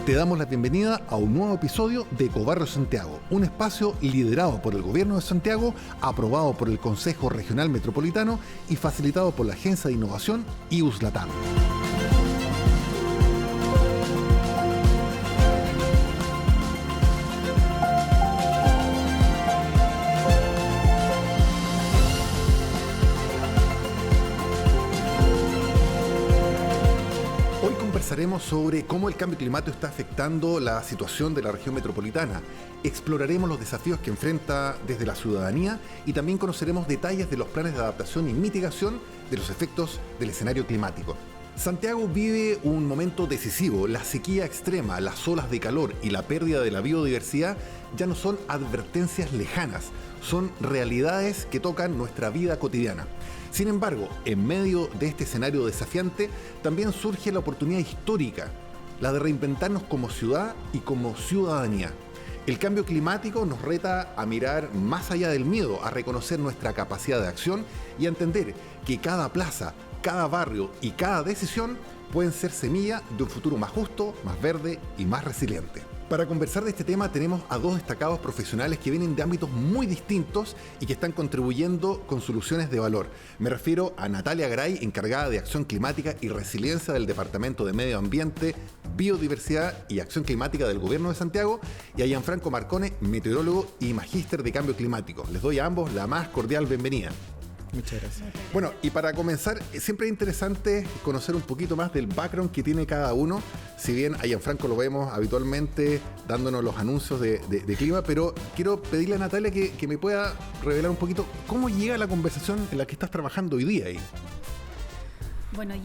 Te damos la bienvenida a un nuevo episodio de Ecobarrios Santiago, un espacio liderado por el Gobierno de Santiago, aprobado por el Consejo Regional Metropolitano y facilitado por la Agencia de Innovación IUS Latam. Conversaremos sobre cómo el cambio climático está afectando la situación de la región metropolitana. Exploraremos los desafíos que enfrenta desde la ciudadanía y también conoceremos detalles de los planes de adaptación y mitigación de los efectos del escenario climático. Santiago vive un momento decisivo. La sequía extrema, las olas de calor y la pérdida de la biodiversidad ya no son advertencias lejanas, son realidades que tocan nuestra vida cotidiana. Sin embargo, en medio de este escenario desafiante, también surge la oportunidad histórica, la de reinventarnos como ciudad y como ciudadanía. El cambio climático nos reta a mirar más allá del miedo, a reconocer nuestra capacidad de acción y a entender que cada plaza, cada barrio y cada decisión pueden ser semilla de un futuro más justo, más verde y más resiliente. Para conversar de este tema tenemos a dos destacados profesionales que vienen de ámbitos muy distintos y que están contribuyendo con soluciones de valor. Me refiero a Natalia Garay, encargada de Acción Climática y Resiliencia del Departamento de Medio Ambiente, Biodiversidad y Acción Climática del Gobierno de Santiago, y a Gianfranco Marcone, meteorólogo y magíster de Cambio Climático. Les doy a ambos la más cordial bienvenida. Muchas gracias. Bueno, y para comenzar, siempre es interesante conocer un poquito más del background que tiene cada uno. Si bien a Gianfranco lo vemos habitualmente dándonos los anuncios de clima, pero quiero pedirle a Natalia que me pueda revelar un poquito cómo llega la conversación en la que estás trabajando hoy día ahí. Bueno,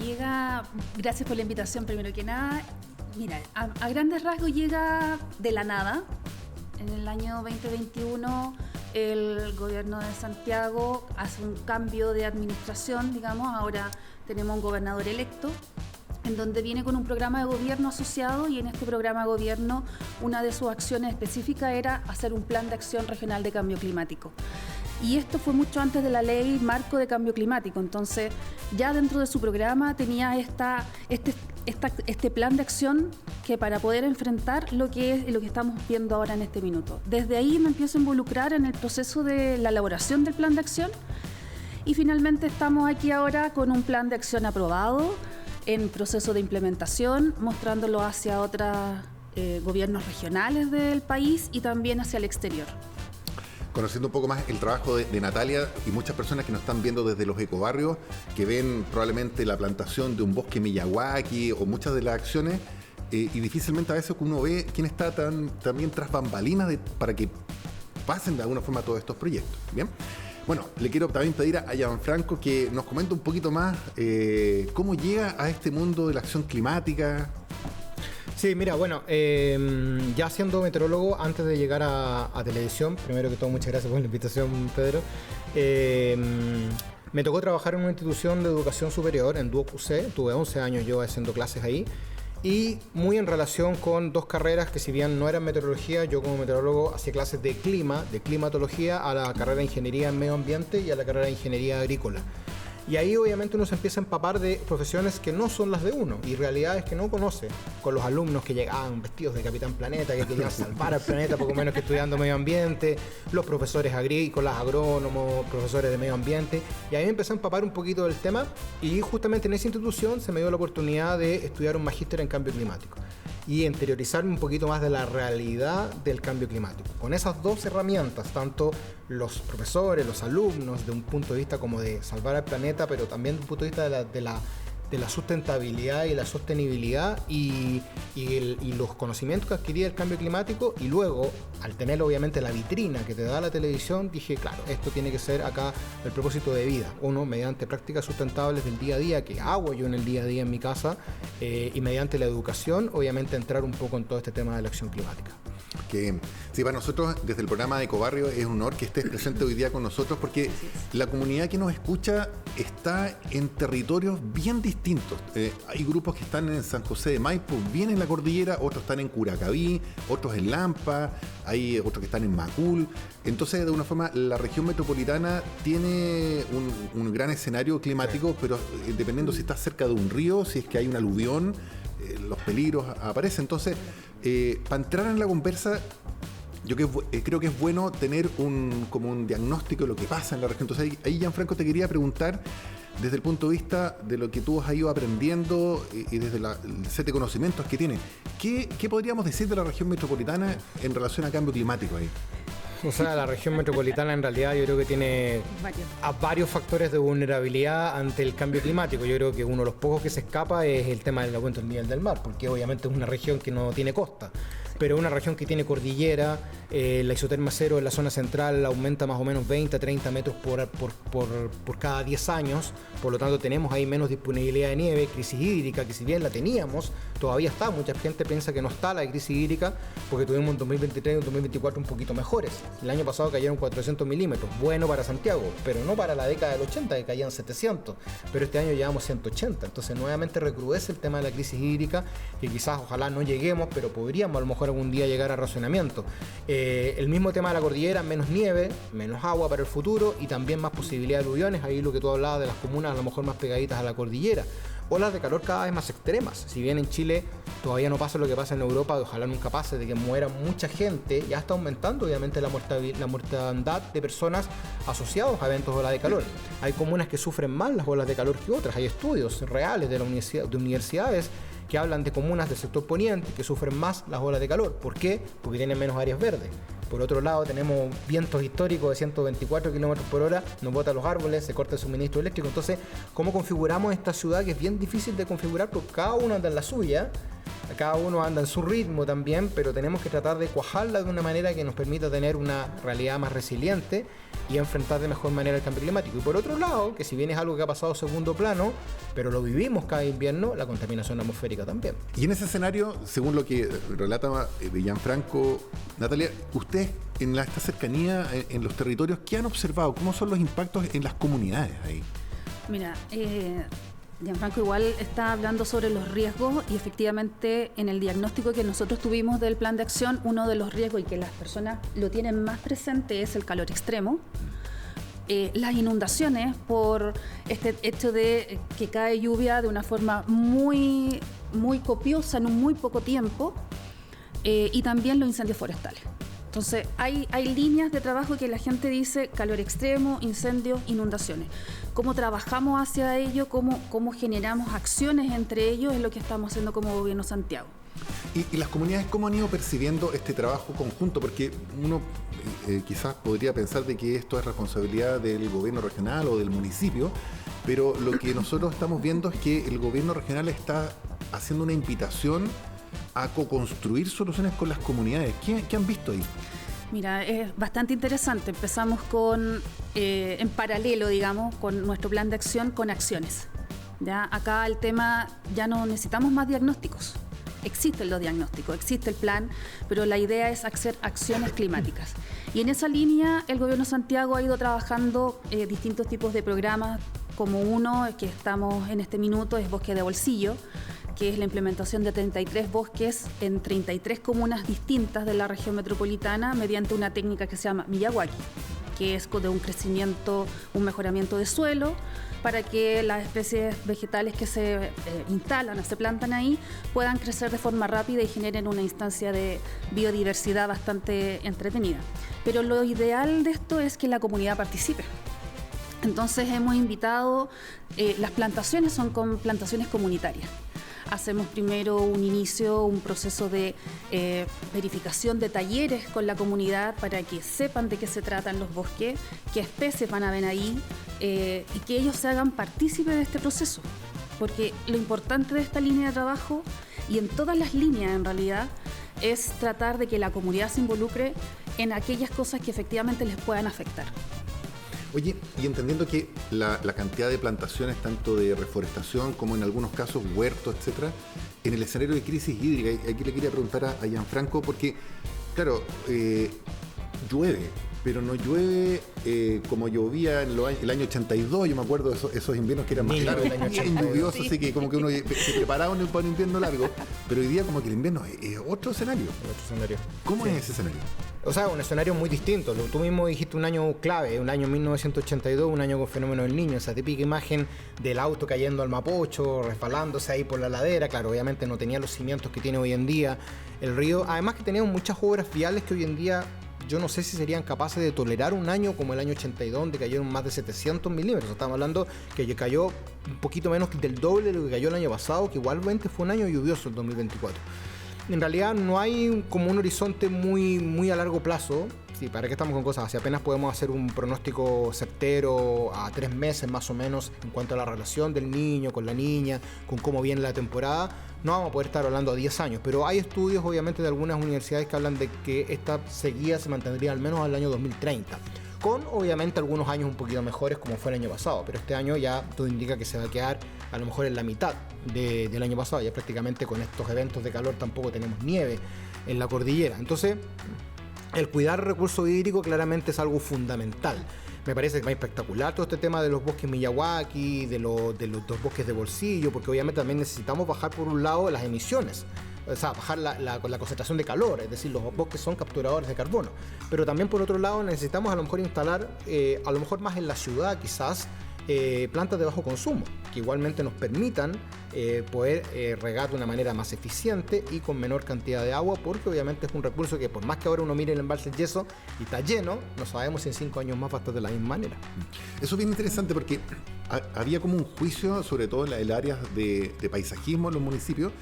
gracias por la invitación primero que nada. Mira, a grandes rasgos llega de la nada. En el año 2021 el gobierno de Santiago hace un cambio de administración, digamos, ahora tenemos un gobernador electo, en donde viene con un programa de gobierno asociado, y en este programa de gobierno una de sus acciones específicas era hacer un plan de acción regional de cambio climático. Y esto fue mucho antes de la ley marco de cambio climático, entonces ya dentro de su programa tenía este plan de acción que para poder enfrentar lo que estamos viendo ahora en este minuto. Desde ahí me empiezo a involucrar en el proceso de la elaboración del plan de acción y finalmente estamos aquí ahora con un plan de acción aprobado en proceso de implementación, mostrándolo hacia otros gobiernos regionales del país y también hacia el exterior. Conociendo un poco más el trabajo de Natalia y muchas personas que nos están viendo desde los ecobarrios, que ven probablemente la plantación de un bosque Miyawaki o muchas de las acciones, y difícilmente a veces uno ve quién está también tras bambalinas para que pasen de alguna forma todos estos proyectos. Bien. Bueno, le quiero también pedir a Gianfranco que nos comente un poquito más cómo llega a este mundo de la acción climática. Sí, mira, bueno, ya siendo meteorólogo, antes de llegar a televisión, primero que todo, muchas gracias por la invitación, Pedro. Me tocó trabajar en una institución de educación superior, en Duoc UC, tuve 11 años yo haciendo clases ahí, y muy en relación con dos carreras que si bien no eran meteorología, yo como meteorólogo hacía clases de clima, de climatología, a la carrera de Ingeniería en Medio Ambiente y a la carrera de Ingeniería Agrícola. Y ahí obviamente uno se empieza a empapar de profesiones que no son las de uno y realidades que no conoce, con los alumnos que llegaban vestidos de Capitán Planeta, que querían salvar al planeta poco menos que estudiando medio ambiente, los profesores agrícolas, agrónomos, profesores de medio ambiente, y ahí me empecé a empapar un poquito del tema y justamente en esa institución se me dio la oportunidad de estudiar un magíster en cambio climático y interiorizarme un poquito más de la realidad del cambio climático. Con esas dos herramientas, tanto los profesores, los alumnos, de un punto de vista como de salvar al planeta, pero también de un punto de vista de la sustentabilidad y la sostenibilidad y los conocimientos que adquirí del cambio climático, y luego, al tener obviamente la vitrina que te da la televisión, dije, claro, esto tiene que ser acá el propósito de vida. Uno, mediante prácticas sustentables del día a día, que hago yo en el día a día en mi casa, y mediante la educación, obviamente entrar un poco en todo este tema de la acción climática. Que sí, para nosotros desde el programa de Ecobarrio es un honor que estés presente hoy día con nosotros, porque la comunidad que nos escucha está en territorios bien distintos. Hay grupos que están en San José de Maipo, bien en la cordillera, otros están en Curacaví, otros en Lampa, hay otros que están en Macul. Entonces, de alguna forma, la región metropolitana tiene un gran escenario climático, pero dependiendo si está cerca de un río, si es que hay un aluvión, los peligros aparecen. Entonces, para entrar en la conversa, yo creo que es bueno tener como un diagnóstico de lo que pasa en la región. Entonces, ahí Gianfranco, te quería preguntar, desde el punto de vista de lo que tú has ido aprendiendo y desde el set de conocimientos que tienes, ¿qué podríamos decir de la región metropolitana en relación a cambio climático ahí? O sea, la región metropolitana en realidad yo creo que tiene varios factores de vulnerabilidad ante el cambio climático. Yo creo que uno de los pocos que se escapa es el tema del aumento del nivel del mar, porque obviamente es una región que no tiene costa, pero es una región que tiene cordillera. La isoterma cero en la zona central aumenta más o menos 20 a 30 metros por cada 10 años, por lo tanto tenemos ahí menos disponibilidad de nieve, crisis hídrica, que si bien la teníamos, todavía está. Mucha gente piensa que no está la crisis hídrica porque tuvimos en 2023 y en 2024 un poquito mejores. El año pasado cayeron 400 milímetros, bueno para Santiago, pero no para la década del 80 que caían 700, pero este año llevamos 180, entonces nuevamente recrudece el tema de la crisis hídrica, que quizás ojalá no lleguemos, pero podríamos a lo mejor algún día llegar a racionamiento. El mismo tema de la cordillera, menos nieve, menos agua para el futuro y también más posibilidad de aluviones, ahí lo que tú hablabas de las comunas a lo mejor más pegaditas a la cordillera. Olas de calor cada vez más extremas. Si bien en Chile todavía no pasa lo que pasa en Europa, ojalá nunca pase, de que muera mucha gente, ya está aumentando obviamente la mortandad de personas asociadas a eventos de olas de calor. Hay comunas que sufren más las olas de calor que otras. Hay estudios reales de universidades que hablan de comunas del sector poniente que sufren más las olas de calor. ¿Por qué? Porque tienen menos áreas verdes. Por otro lado, tenemos vientos históricos de 124 kilómetros por hora, nos botan los árboles, se corta el suministro eléctrico. Entonces, ¿cómo configuramos esta ciudad? Que es bien difícil de configurar porque cada uno anda en la suya, cada uno anda en su ritmo también, pero tenemos que tratar de cuajarla de una manera que nos permita tener una realidad más resiliente y enfrentar de mejor manera el cambio climático. Y por otro lado, que si bien es algo que ha pasado a segundo plano, pero lo vivimos cada invierno, la contaminación atmosférica también. Y en ese escenario, según lo que relata Gianfranco, Natalia, ustedes en esta cercanía, en los territorios, ¿qué han observado? ¿Cómo son los impactos en las comunidades ahí? Mira, Gianfranco igual está hablando sobre los riesgos y efectivamente en el diagnóstico que nosotros tuvimos del plan de acción, uno de los riesgos y que las personas lo tienen más presente es el calor extremo. Las inundaciones por este hecho de que cae lluvia de una forma muy, muy copiosa en un muy poco tiempo y también los incendios forestales. Entonces, hay líneas de trabajo que la gente dice calor extremo, incendios, inundaciones. ¿Cómo trabajamos hacia ello? ¿Cómo generamos acciones entre ellos? Es lo que estamos haciendo como Gobierno Santiago. ¿Y las comunidades cómo han ido percibiendo este trabajo conjunto? Porque uno quizás podría pensar de que esto es responsabilidad del gobierno regional o del municipio, pero lo que nosotros estamos viendo es que el gobierno regional está haciendo una invitación a co-construir soluciones con las comunidades. ¿Qué han visto ahí? Mira, es bastante interesante. Empezamos en paralelo, digamos, con nuestro plan de acción, con acciones. ¿Ya? Acá el tema, ya no necesitamos más diagnósticos. Existen los diagnósticos, existe el plan, pero la idea es hacer acciones climáticas. Y en esa línea, el Gobierno de Santiago ha ido trabajando distintos tipos de programas, como uno que estamos en este minuto, es Bosque de Bolsillo, que es la implementación de 33 bosques en 33 comunas distintas de la región metropolitana mediante una técnica que se llama Miyawaki, que es de un crecimiento, un mejoramiento de suelo para que las especies vegetales que se instalan o se plantan ahí puedan crecer de forma rápida y generen una instancia de biodiversidad bastante entretenida. Pero lo ideal de esto es que la comunidad participe. Entonces hemos invitado, las plantaciones son plantaciones comunitarias. Hacemos primero un proceso de verificación de talleres con la comunidad para que sepan de qué se tratan los bosques, qué especies van a ver ahí y que ellos se hagan partícipes de este proceso. Porque lo importante de esta línea de trabajo y en todas las líneas en realidad es tratar de que la comunidad se involucre en aquellas cosas que efectivamente les puedan afectar. Oye, y entendiendo que la cantidad de plantaciones, tanto de reforestación como en algunos casos huertos, etcétera, en el escenario de crisis hídrica, y aquí le quería preguntar a Gianfranco, porque, claro, llueve, pero no llueve como llovía en el año 82, yo me acuerdo de esos inviernos que eran más largos, bien lluviosos, así que como que uno se preparaba para un invierno largo, pero hoy día como que el invierno es otro escenario. Otro escenario. ¿Cómo es ese escenario? O sea, un escenario muy distinto. Tú mismo dijiste un año clave, un año 1982, un año con fenómeno del Niño. Esa típica imagen del auto cayendo al Mapocho, resbalándose ahí por la ladera. Claro, obviamente no tenía los cimientos que tiene hoy en día el río. Además que teníamos muchas obras viales que hoy en día yo no sé si serían capaces de tolerar un año como el año 82, donde cayeron más de 700 milímetros. Estamos hablando que cayó un poquito menos del doble de lo que cayó el año pasado, que igualmente fue un año lluvioso el 2024. En realidad no hay como un horizonte muy a largo plazo. Sí, ¿para qué estamos con cosas? Si apenas podemos hacer un pronóstico certero a 3 meses más o menos en cuanto a la relación del niño con la niña, con cómo viene la temporada, no vamos a poder estar hablando a 10 años. Pero hay estudios obviamente de algunas universidades que hablan de que esta sequía se mantendría al menos al año 2030. Con obviamente algunos años un poquito mejores como fue el año pasado, pero este año ya todo indica que se va a quedar a lo mejor en la mitad del año pasado. Ya prácticamente con estos eventos de calor tampoco tenemos nieve en la cordillera. Entonces, el cuidar el recurso hídrico claramente es algo fundamental. Me parece que es espectacular todo este tema de los bosques Miyawaki, de los bosques de bolsillo, porque obviamente también necesitamos bajar por un lado las emisiones. O sea, bajar la concentración de calor, es decir, los bosques son capturadores de carbono. Pero también por otro lado necesitamos a lo mejor instalar, a lo mejor más en la ciudad quizás, plantas de bajo consumo, que igualmente nos permitan poder regar de una manera más eficiente y con menor cantidad de agua, porque obviamente es un recurso que por más que ahora uno mire el embalse del Yeso y está lleno, no sabemos si en 5 años más va a estar de la misma manera. Eso es bien interesante porque había como un juicio, sobre todo en el área de paisajismo en los municipios,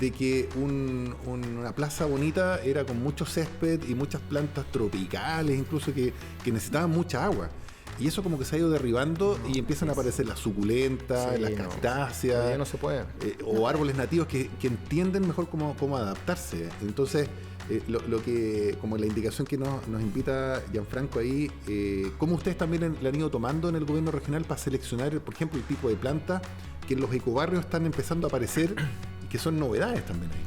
de que una plaza bonita era con mucho césped y muchas plantas tropicales, incluso que necesitaban mucha agua. Y eso como que se ha ido derribando y empiezan a aparecer las suculentas, las cactáceas. Ya no se puede. O árboles nativos que entienden mejor cómo adaptarse. Entonces, lo que, como la indicación que nos invita Gianfranco ahí, ¿cómo ustedes también le han ido tomando en el gobierno regional para seleccionar, por ejemplo, el tipo de plantas que en los ecobarrios están empezando a aparecer y que son novedades también ahí?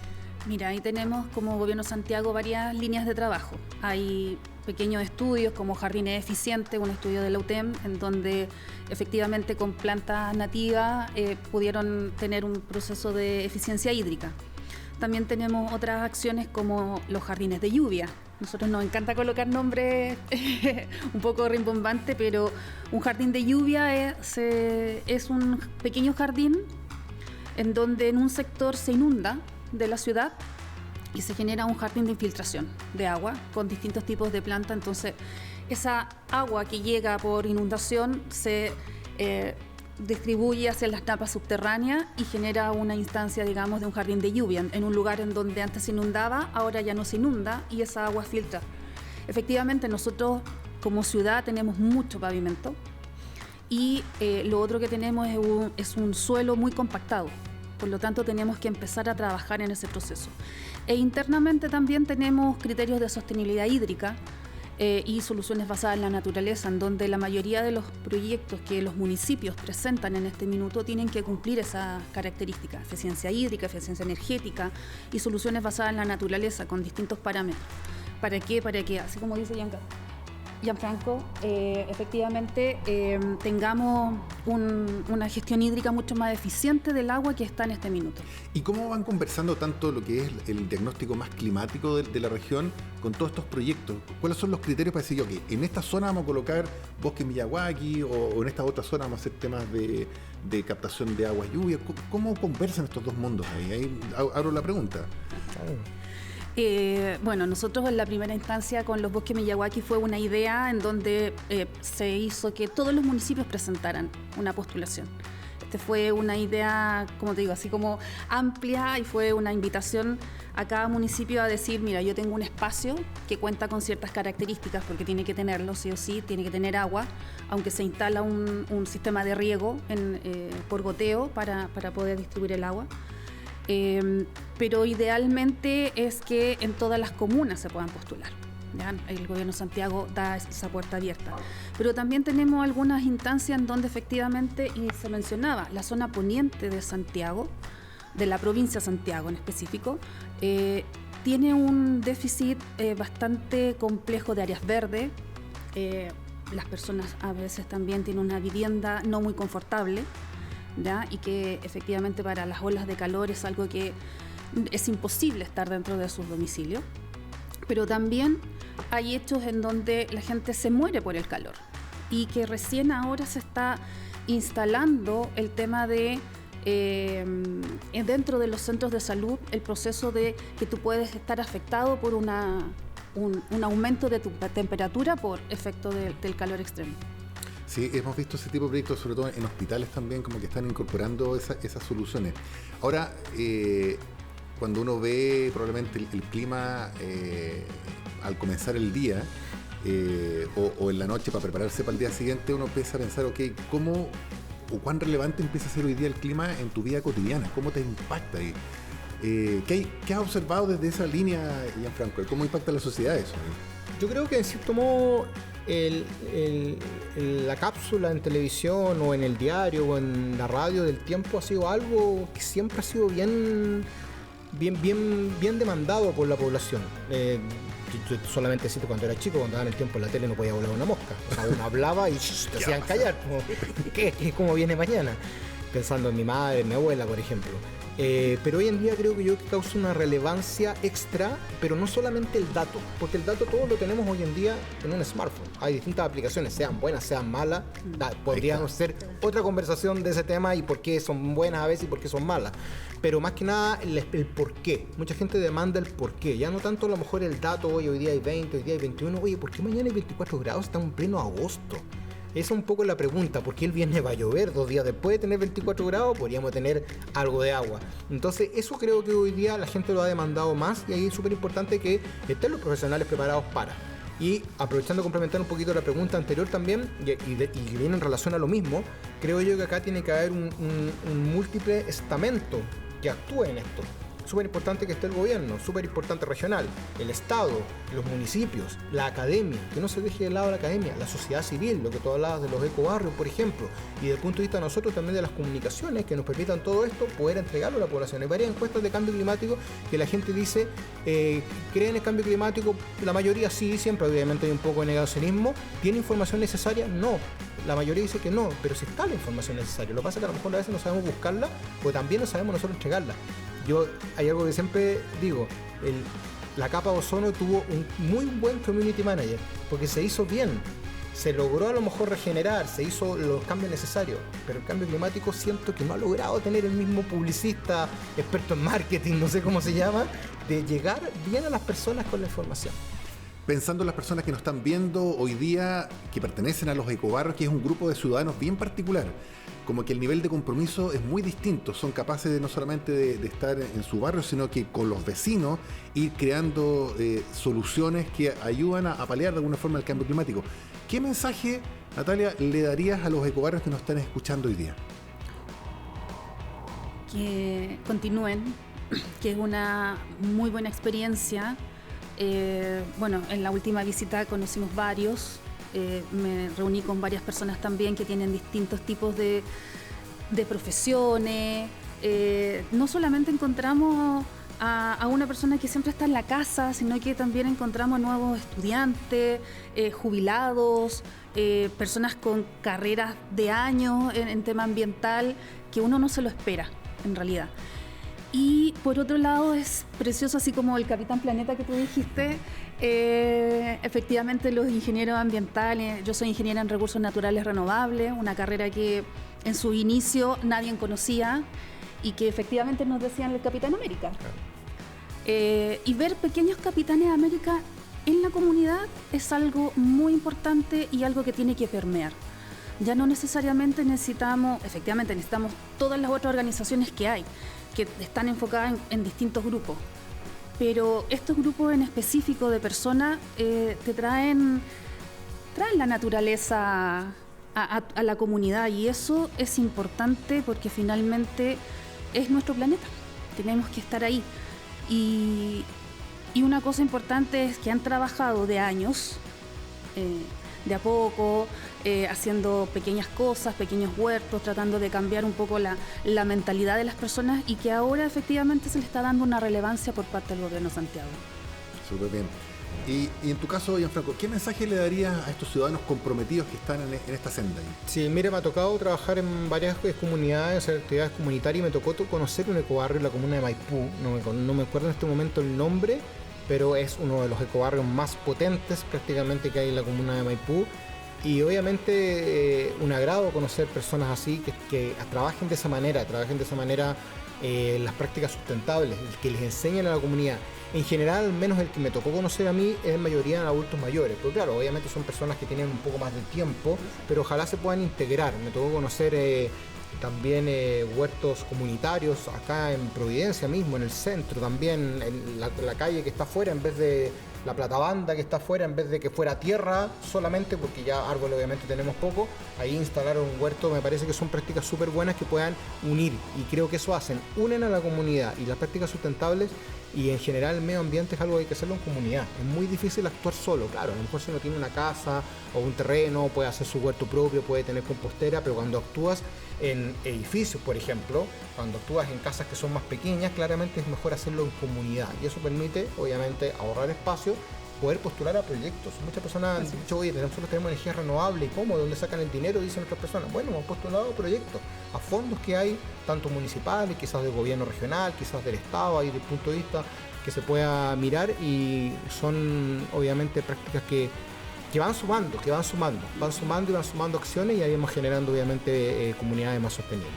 Mira, ahí tenemos como Gobierno Santiago varias líneas de trabajo. Hay pequeños estudios como Jardines Eficientes, un estudio de la UTEM, en donde efectivamente con plantas nativas pudieron tener un proceso de eficiencia hídrica. También tenemos otras acciones como los jardines de lluvia. Nosotros nos encanta colocar nombres un poco rimbombantes, pero un jardín de lluvia es un pequeño jardín en donde en un sector se inunda de la ciudad y se genera un jardín de infiltración de agua con distintos tipos de plantas. Entonces, esa agua que llega por inundación se distribuye hacia las napas subterráneas y genera una instancia, digamos, de un jardín de lluvia en un lugar en donde antes se inundaba, ahora ya no se inunda y esa agua filtra. Efectivamente, nosotros como ciudad tenemos mucho pavimento y lo otro que tenemos es un suelo muy compactado. Por lo tanto, tenemos que empezar a trabajar en ese proceso. E internamente también tenemos criterios de sostenibilidad hídrica y soluciones basadas en la naturaleza, en donde la mayoría de los proyectos que los municipios presentan en este minuto tienen que cumplir esas características: eficiencia hídrica, eficiencia energética y soluciones basadas en la naturaleza con distintos parámetros. ¿Para qué? Para que, así como dice Gianfranco, efectivamente tengamos una gestión hídrica mucho más eficiente del agua que está en este minuto. ¿Y cómo van conversando tanto lo que es el diagnóstico más climático de la región con todos estos proyectos? ¿Cuáles son los criterios para decir, ok, en esta zona vamos a colocar bosque Miyawaki o en esta otra zona vamos a hacer temas de captación de agua y lluvia? ¿Cómo conversan estos dos mundos ahí? Ahí abro la pregunta. Bueno, nosotros en la primera instancia con los bosques Miyawaki fue una idea en donde se hizo que todos los municipios presentaran una postulación. Fue una idea, como te digo, así como amplia, y fue una invitación a cada municipio a decir, mira, yo tengo un espacio que cuenta con ciertas características, porque tiene que tenerlo, sí o sí, tiene que tener agua, aunque se instala un sistema de riego por goteo para poder distribuir el agua. Pero idealmente es que en todas las comunas se puedan postular. ¿Ya? El Gobierno de Santiago da esa puerta abierta. Pero también tenemos algunas instancias en donde efectivamente, y se mencionaba, la zona poniente de Santiago, de la provincia de Santiago en específico, tiene un déficit bastante complejo de áreas verdes. Las personas a veces también tienen una vivienda no muy confortable, ¿ya? Y que efectivamente para las olas de calor es algo que es imposible estar dentro de sus domicilios. pero también hay hechos en donde la gente se muere por el calor y que recién ahora se está instalando el tema de dentro de los centros de salud el proceso de que tú puedes estar afectado por un aumento de tu temperatura por efecto del calor extremo. Sí, hemos visto ese tipo de proyectos, sobre todo en hospitales también, como que están incorporando esas soluciones. Ahora, cuando uno ve probablemente el clima al comenzar el día o en la noche para prepararse para el día siguiente, uno empieza a pensar, ok, ¿cómo o cuán relevante empieza a ser hoy día el clima en tu vida cotidiana? ¿Cómo te impacta? ¿Qué has observado desde esa línea, Gianfranco? ¿Cómo impacta a la sociedad eso? Yo creo que en cierto modo la cápsula en televisión o en el diario o en la radio del tiempo ha sido algo que siempre ha sido bien demandado por la población. Yo solamente decirte, cuando era chico, cuando daban el tiempo en la tele no podía volar una mosca. O sea, uno hablaba y te hacían callar. Como, ¿qué? ¿Cómo viene mañana? Pensando en mi madre, en mi abuela, por ejemplo. Pero hoy en día creo que causa una relevancia extra, pero no solamente el dato, porque el dato todos lo tenemos hoy en día en un smartphone. Hay distintas aplicaciones, sean buenas, sean malas. Podríamos hacer otra conversación de ese tema y por qué son buenas a veces y por qué son malas. Pero más que nada el por qué. Mucha gente demanda el por qué. Ya no tanto a lo mejor el dato, hoy día hay 20, hoy día hay 21. Oye, ¿por qué mañana hay 24 grados? Estamos en pleno agosto. Esa es un poco la pregunta, ¿por qué el viernes va a llover? 2 días después de tener 24 grados podríamos tener algo de agua. Entonces eso creo que hoy día la gente lo ha demandado más y ahí es súper importante que estén los profesionales preparados para. Y aprovechando complementar un poquito la pregunta anterior también, y viene en relación a lo mismo, creo yo que acá tiene que haber un múltiple estamento que actúe en esto. Súper importante que esté el gobierno, súper importante regional, el Estado, los municipios, la academia, que no se deje de lado la academia, la sociedad civil, lo que tú hablabas de los ecobarrios, por ejemplo, y desde el punto de vista de nosotros también de las comunicaciones que nos permitan todo esto, poder entregarlo a la población. Hay varias encuestas de cambio climático que la gente dice, ¿cree en el cambio climático? La mayoría sí, siempre obviamente hay un poco de negacionismo. ¿Tiene información necesaria? No. La mayoría dice que no, pero sí está la información necesaria. Lo que pasa es que a lo mejor a veces no sabemos buscarla, o también no sabemos nosotros entregarla. Hay algo que siempre digo, la capa de ozono tuvo un muy buen community manager, porque se hizo bien, se logró a lo mejor regenerar, se hizo los cambios necesarios, pero el cambio climático siento que no ha logrado tener el mismo publicista, experto en marketing, no sé cómo se llama, de llegar bien a las personas con la información. Pensando en las personas que nos están viendo hoy día, que pertenecen a los ecobarrios, que es un grupo de ciudadanos bien particular, como que el nivel de compromiso es muy distinto, son capaces de no solamente de estar en su barrio, sino que con los vecinos ir creando soluciones que ayudan a paliar de alguna forma el cambio climático. ¿Qué mensaje, Natalia, le darías a los ecobarrios que nos están escuchando hoy día? Que continúen, que es una muy buena experiencia. Bueno, en la última visita conocimos varios. Me reuní con varias personas también que tienen distintos tipos de profesiones. No solamente encontramos a una persona que siempre está en la casa, sino que también encontramos nuevos estudiantes, jubilados, personas con carreras de años en tema ambiental, que uno no se lo espera, en realidad. Y por otro lado es precioso, así como el Capitán Planeta que tú dijiste, efectivamente los ingenieros ambientales, yo soy ingeniera en recursos naturales renovables, una carrera que en su inicio nadie conocía y que efectivamente nos decían el Capitán América. Y ver pequeños Capitanes América en la comunidad es algo muy importante y algo que tiene que permear. Ya no necesariamente necesitamos todas las otras organizaciones que hay, que están enfocadas en distintos grupos. Pero estos grupos en específico de personas te traen la naturaleza a la comunidad, y eso es importante porque finalmente es nuestro planeta. Tenemos que estar ahí. Y una cosa importante es que han trabajado de años, de a poco, haciendo pequeñas cosas, pequeños huertos, tratando de cambiar un poco la mentalidad de las personas, y que ahora efectivamente se le está dando una relevancia por parte del gobierno de Santiago. Súper bien. Y en tu caso, Gianfranco, ¿qué mensaje le darías a estos ciudadanos comprometidos que están en esta senda? Sí, mira, me ha tocado trabajar en varias comunidades, hacer actividades comunitarias, y me tocó conocer un ecobarrio en la comuna de Maipú, no me acuerdo en este momento el nombre, pero es uno de los ecobarrios más potentes prácticamente que hay en la comuna de Maipú. Y obviamente un agrado conocer personas así que trabajen de esa manera, las prácticas sustentables, que les enseñen a la comunidad. En general, al menos el que me tocó conocer a mí, es en mayoría adultos mayores. Pero claro, obviamente son personas que tienen un poco más de tiempo, pero ojalá se puedan integrar. Me tocó conocer también huertos comunitarios acá en Providencia mismo, en el centro, también en la calle que está afuera, en vez de la platabanda que está afuera, en vez de que fuera tierra solamente, porque ya árboles obviamente tenemos poco, ahí instalaron un huerto. Me parece que son prácticas súper buenas que puedan unir, y creo que eso unen a la comunidad, y las prácticas sustentables y en general el medio ambiente es algo que hay que hacerlo en comunidad. Es muy difícil actuar solo, claro, a lo mejor si uno tiene una casa o un terreno, puede hacer su huerto propio, puede tener compostera, pero cuando actúas en edificios, por ejemplo, cuando actúas en casas que son más pequeñas, claramente es mejor hacerlo en comunidad, y eso permite obviamente ahorrar espacio, poder postular a proyectos. Muchas personas han dicho, oye, nosotros tenemos energía renovable, ¿y cómo? ¿De dónde sacan el dinero? Dicen otras personas. Bueno, hemos postulado a proyectos, a fondos que hay, tanto municipales, quizás del gobierno regional, quizás del Estado, ahí desde el punto de vista que se pueda mirar, y son obviamente prácticas que van sumando acciones, y ahí vamos generando obviamente comunidades más sostenibles.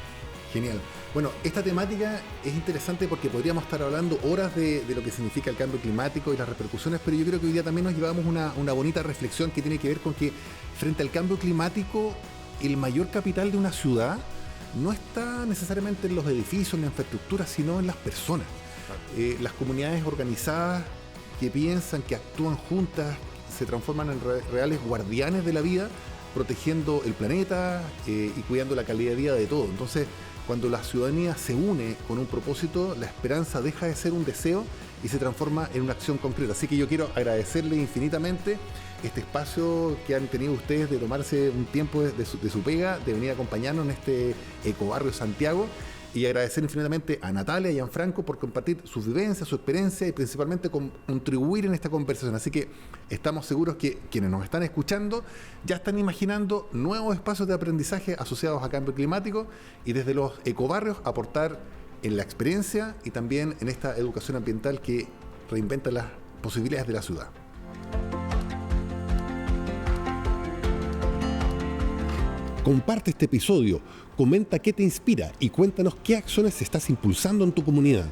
Genial. Bueno, esta temática es interesante porque podríamos estar hablando horas de lo que significa el cambio climático y las repercusiones, pero yo creo que hoy día también nos llevamos una bonita reflexión que tiene que ver con que frente al cambio climático, el mayor capital de una ciudad no está necesariamente en los edificios, en la infraestructura, sino en las personas. Las comunidades organizadas que piensan, que actúan juntas, se transforman en reales guardianes de la vida, protegiendo el planeta y cuidando la calidad de vida de todo. Entonces, cuando la ciudadanía se une con un propósito, la esperanza deja de ser un deseo y se transforma en una acción concreta. Así que yo quiero agradecerle infinitamente este espacio que han tenido ustedes de tomarse un tiempo de su pega, de venir a acompañarnos en este Ecobarrio Santiago, y agradecer infinitamente a Natalia y a Gianfranco por compartir sus vivencias, su experiencia y principalmente contribuir en esta conversación. Así que estamos seguros que quienes nos están escuchando ya están imaginando nuevos espacios de aprendizaje asociados a cambio climático, y desde los ecobarrios aportar en la experiencia y también en esta educación ambiental que reinventa las posibilidades de la ciudad. Comparte este episodio, comenta qué te inspira y cuéntanos qué acciones estás impulsando en tu comunidad.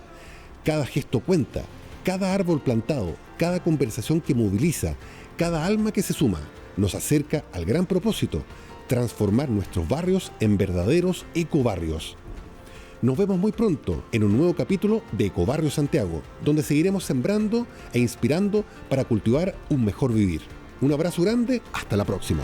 Cada gesto cuenta, cada árbol plantado, cada conversación que moviliza, cada alma que se suma, nos acerca al gran propósito: transformar nuestros barrios en verdaderos ecobarrios. Nos vemos muy pronto en un nuevo capítulo de Ecobarrio Santiago, donde seguiremos sembrando e inspirando para cultivar un mejor vivir. Un abrazo grande, hasta la próxima.